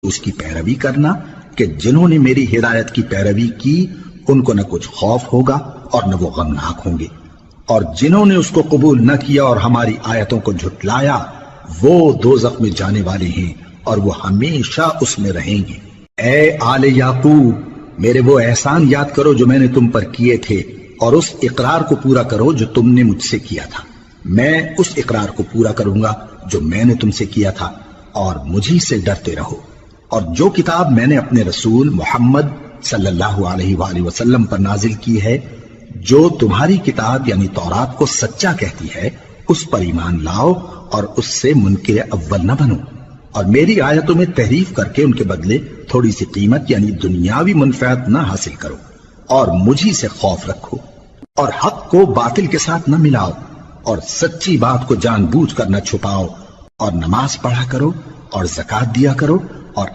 اس کی پیروی کرنا کہ جنہوں نے میری ہدایت کی پیروی کی ان کو نہ کچھ خوف ہوگا اور نہ وہ غمناک ہوں گے، اور جنہوں نے اس کو قبول نہ کیا اور ہماری آیتوں کو جھٹلایا وہ دوزخ میں جانے والے ہیں اور وہ ہمیشہ اس میں رہیں گے۔ اے آل یعقوب، میرے وہ احسان یاد کرو جو میں نے تم پر کیے تھے، اور اس اقرار کو پورا کرو جو تم نے مجھ سے کیا تھا۔ میں اس اقرار کو پورا کروں گا جو میں نے تم سے کیا تھا، اور مجھی سے ڈرتے رہو۔ اور جو کتاب میں نے اپنے رسول محمد صلی اللہ علیہ وآلہ وسلم پر نازل کی ہے، جو تمہاری کتاب یعنی تورات کو سچا کہتی ہے، اس پر ایمان لاؤ اور اس سے منکر اول نہ بنو، اور میری آیتوں میں تحریف کر کے ان کے بدلے تھوڑی سی قیمت یعنی دنیاوی منفعت نہ حاصل کرو، اور مجھی سے خوف رکھو، اور حق کو باطل کے ساتھ نہ ملاؤ، اور سچی بات کو جان بوجھ کر نہ چھپاؤ، اور نماز پڑھا کرو اور زکوٰۃ دیا کرو،